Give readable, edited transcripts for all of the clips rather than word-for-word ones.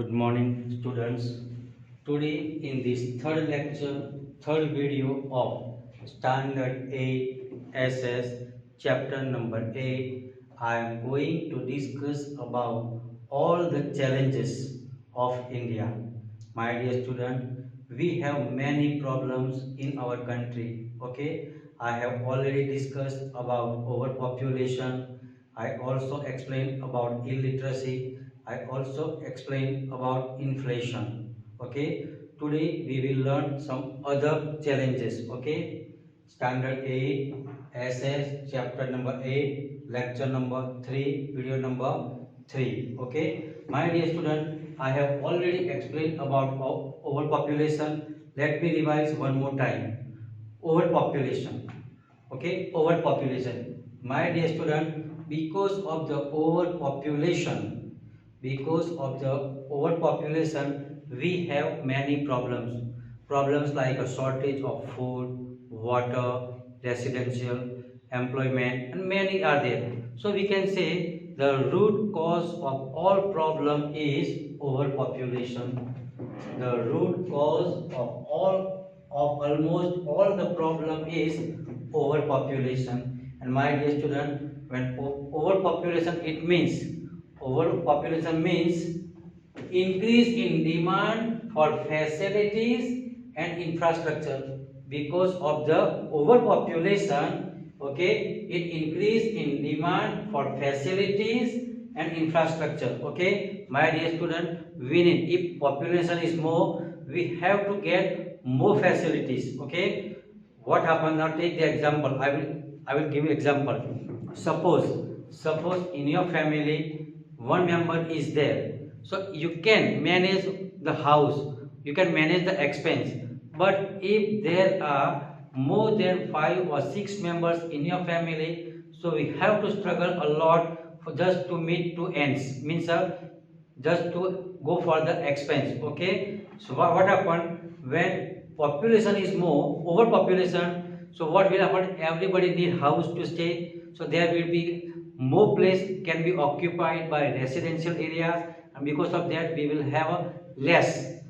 Good morning, students. Today, in this third lecture, third video of Standard 8 SS, chapter number 8, I am going to discuss about all the challenges of India. My dear student, we have many problems in our country. Okay, I have already discussed about overpopulation. I also explained about illiteracy. I also explained about inflation. Okay, today we will learn some other challenges. Okay, standard 8 SS chapter number 8 lecture number 3 video number 3. Okay, my dear student, I have already explained about overpopulation. Let me revise one more time. Overpopulation. Okay, overpopulation. My dear student, because of the overpopulation, we have many problems. Problems like a shortage of food, water, residential, employment, and many are there. So we can say the root cause of all problem is overpopulation. The root cause of almost all the problem is overpopulation. And my dear student, when overpopulation means increase in demand for facilities and infrastructure. Because of the overpopulation, okay, it increase in demand for facilities and infrastructure. Okay, my dear student, we need, if population is more, we have to get more facilities. Okay, what happens now? Take the example. I will give you example. Suppose in your family one member is there, so you can manage the house, you can manage the expense. But if there are more than 5 or 6 members in your family, so we have to struggle a lot for just to meet two ends, means just to go for the expense. Okay, so what happened when population is more, overpopulation? So what will happen? Everybody need house to stay, so there will be more place can be occupied by residential areas, and because of that we will have a less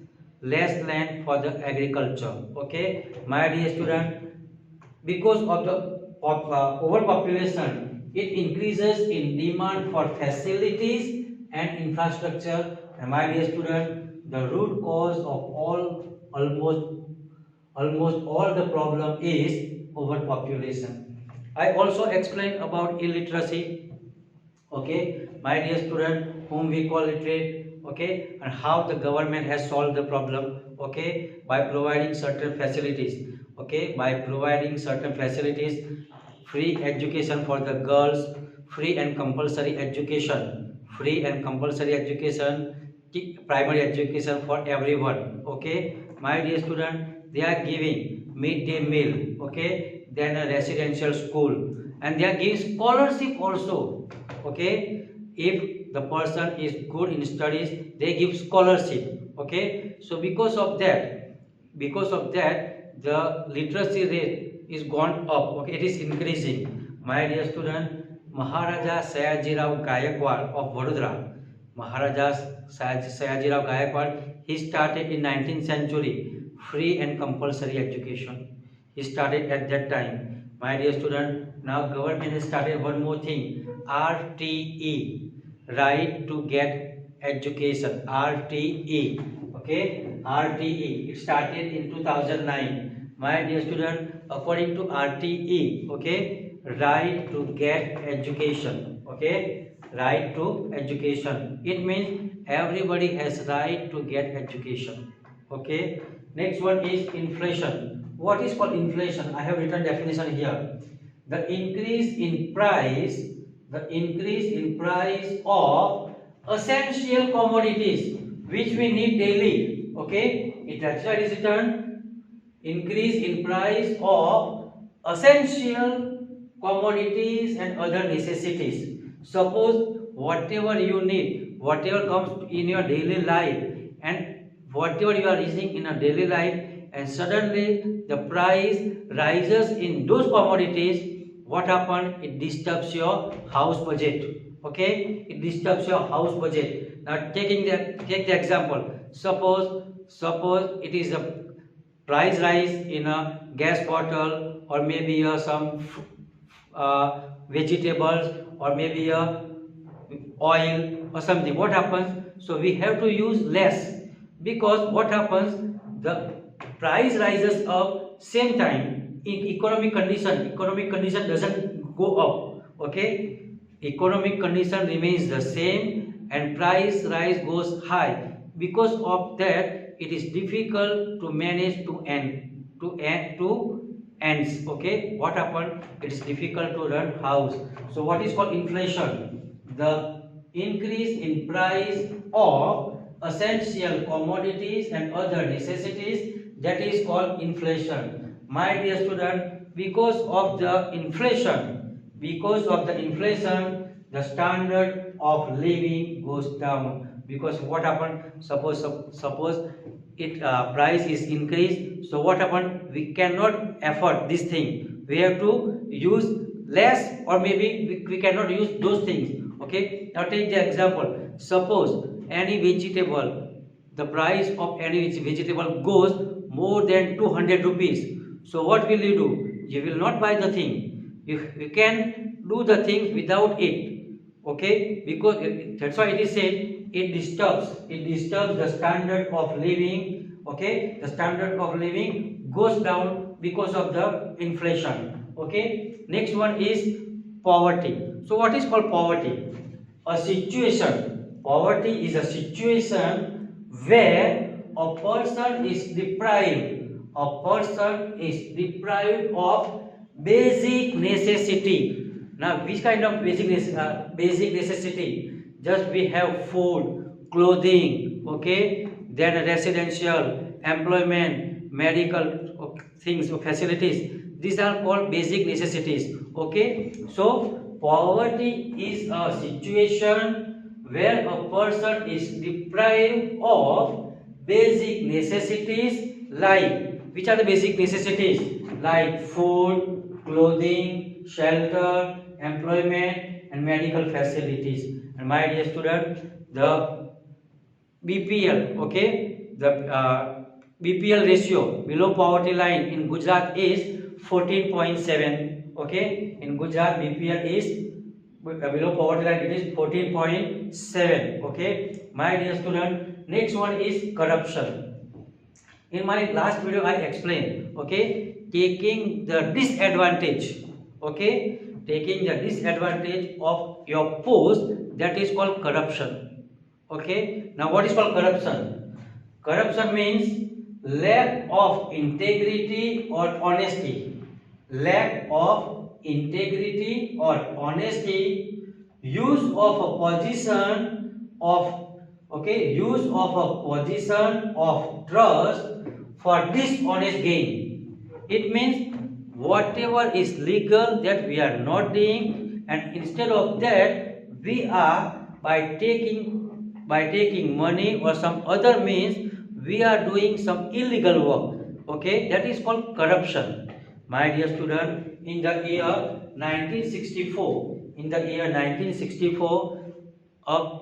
land for the agriculture. Okay, my dear student, because of the overpopulation, it increases in demand for facilities and infrastructure. And my dear student, the root cause of almost all the problem is overpopulation. I also explained about illiteracy. Okay, my dear student, whom we call literate. Okay, and how the government has solved the problem. Okay, by providing certain facilities. Okay, by providing certain facilities, free education for the girls, free and compulsory education, primary education for everyone. Okay, my dear student, they are giving midday meal. Okay, then a residential school, and they are giving scholarship also. Okay, if the person is good in studies, they give scholarship. Okay, so because of that the literacy rate is gone up. Okay, it is increasing. My dear student, Maharaja Sayajirao Gaikwad of Vadodara, Maharaja Sayajirao Gaikwad, he started in 19th century free and compulsory education. He started at that time. My dear student, now government has started one more thing, RTE, right to get education. RTE. Okay, RTE, it started in 2009. My dear student, according to RTE, okay, right to get education. Okay, right to education, it means everybody has right to get education. Okay, next one is inflation. What is called inflation? I have written definition here. The increase in price of essential commodities which we need daily. Okay, it actually is written increase in price of essential commodities and other necessities. Suppose whatever you need, whatever comes in your daily life, and whatever you are using in a daily life, and suddenly the price rises in those commodities, what happens? It disturbs your house budget. Okay, it disturbs your house budget. Now take the example. Suppose it is a price rise in a gas bottle, or maybe some vegetables, or maybe a oil or something. What happens? So we have to use less, because what happens, the price rises up same time in economic condition doesn't go up. Okay, economic condition remains the same and price rise goes high. Because of that, it is difficult to manage to ends. Okay, what happened? It is difficult to run house. So what is called inflation? The increase in price of essential commodities and other necessities, that is called inflation. My dear student, because of the inflation, the standard of living goes down. Because what happened? Suppose it price is increased. So what happened? We cannot afford this thing. We have to use less, or maybe we cannot use those things. Okay. Now take the example. Suppose any vegetable, the price of any vegetable goes more than 200 rupees. So what will you do? You will not buy the thing. You can do the things without it. Okay, because that's why it is said it disturbs the standard of living. Okay, the standard of living goes down because of the inflation. Okay, next one is poverty. So what is called poverty? A situation. Poverty is a situation where a person is deprived of basic necessity. Now, which kind of basic necessity? Just we have food, clothing, okay, then residential, employment, medical things, facilities. These are called basic necessities. Okay, so poverty is a situation where a person is deprived of basic necessities, like, which are the basic necessities? Like food, clothing, shelter, employment and medical facilities. And my dear student, the BPL, okay, the BPL ratio, below poverty line, in Gujarat is 14.7. Okay, in Gujarat BPL is below poverty line, it is 14.7. Okay, my dear student, next one is corruption. In my last video I explained, okay, taking the disadvantage, okay, taking the disadvantage of your post, that is called corruption. Okay, now what is called corruption? Corruption means lack of integrity or honesty. Lack of integrity or honesty, use of a position of, okay, use of a position of trust for dishonest gain. It means whatever is legal that we are not doing, and instead of that we are by taking money or some other means we are doing some illegal work. Okay, that is called corruption. My dear student, in the year 1964, a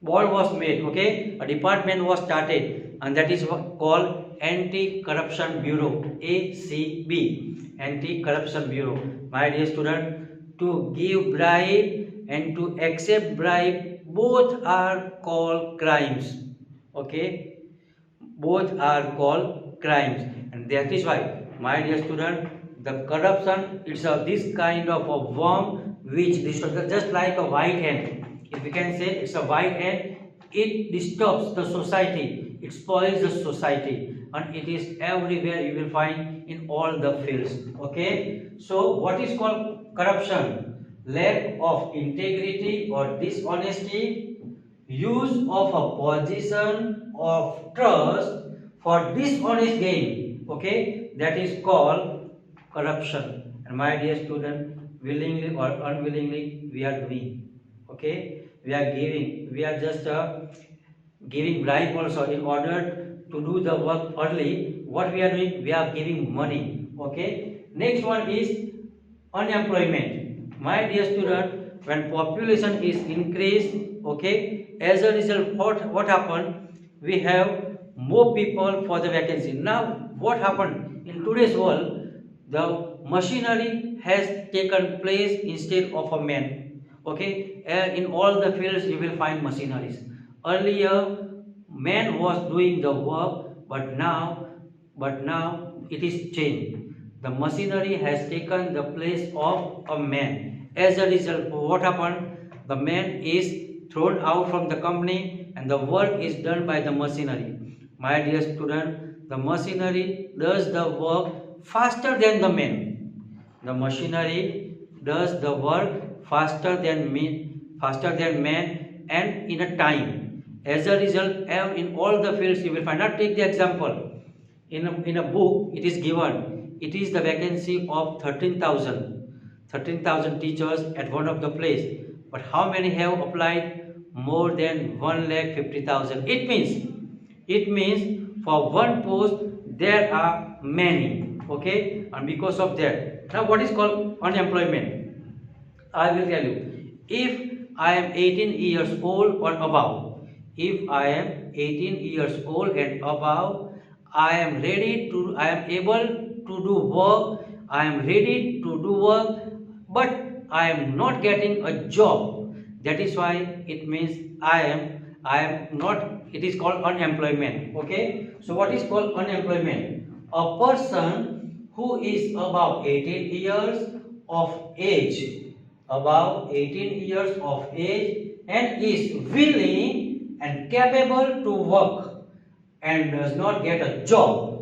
board was made. Okay, a department was started, and that is called Anti-Corruption Bureau, ACB, Anti-Corruption Bureau. My dear student, to give bribe and to accept bribe, both are called crimes. Okay, both are called crimes, and that is why, my dear student, the corruption, it's this kind of a worm which disturbs, just like a white ant. If we can say it's a white ant, it disturbs the society, it spoils the society, and it is everywhere. You will find in all the fields. Okay, so what is called corruption? Lack of integrity or dishonesty, use of a position of trust for dishonest gain. Okay, that is called corruption. And my dear student, willingly or unwillingly we are doing. Okay, we are just giving bribe also in order to do the work early. What we are doing? We are giving money. Okay, next one is unemployment. My dear student, when population is increased, okay, as a result, what happened? We have more people for the vacancy. Now, what happened in today's world? The machinery has taken place instead of a man. Okay, in all the fields you will find machineries. Earlier, man was doing the work, but now it is changed. The machinery has taken the place of a man. As a result, what happened? The man is thrown out from the company and the work is done by the machinery. My dear student, the machinery does the work faster than the man. The machinery does the work faster than man and in a time. As a result, in all the fields you will find. Now take the example. In a book it is given, it is the vacancy of 13,000 teachers at one of the place. But how many have applied? More than 1,50,000. It means for one post there are many. Okay, and because of that, now what is called unemployment? I will tell you. If I am 18 years old or above, if I am 18 years old and above, I am able to do work, I am ready to do work, but I am not getting a job. That is why it means I am not, it is called unemployment. Okay, so what is called unemployment? A person who is above 18 years of age, and is willing and capable to work and does not get a job,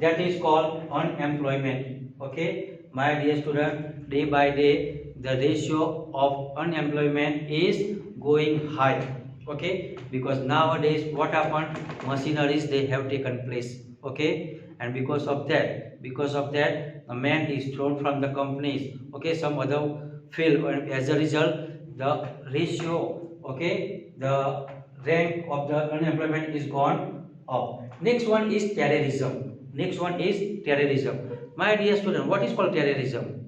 that is called unemployment. Okay, my dear student, day by day the ratio of unemployment is going high. Okay, because nowadays what happened? Machineries they have taken place. Okay, and because of that a man is thrown from the companies. Okay, some other field, and as a result the ratio, okay, the rank of the unemployment is gone up. Next one is terrorism. My dear student, what is called terrorism?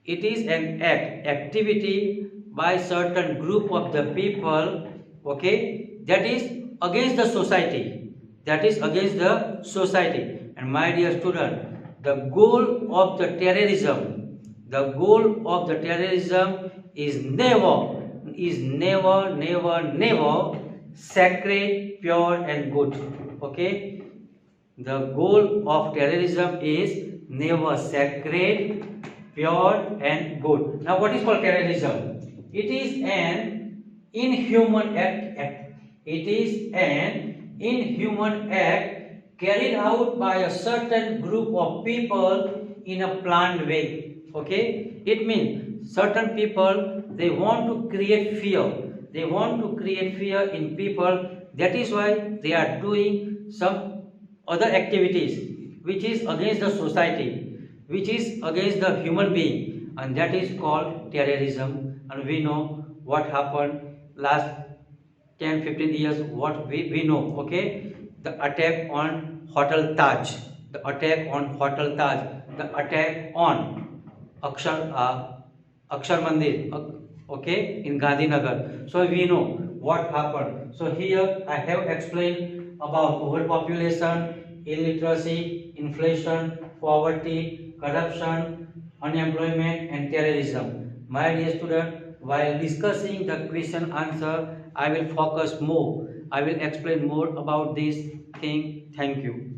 It is an activity by certain group of the people, okay, that is against the society. And my dear student, the goal of the terrorism is never sacred, pure and good. Okay, the goal of terrorism is never sacred, pure and good. Now what is called terrorism? It is an inhuman act carried out by a certain group of people in a planned way. Okay, it means certain people, they want to create fear in people. That is why they are doing some other activities which is against the society, which is against the human being, and that is called terrorism. And we know what happened last 10-15 years, what we know. Okay, the attack on Hotel Taj, the attack on Akshar Mandir, okay, in Gandhinagar. So we know what happened. So here I have explained about overpopulation, illiteracy, inflation, poverty, corruption, unemployment and terrorism. My dear student, while discussing the question answer, I will focus more. I will explain more about this thing. Thank you.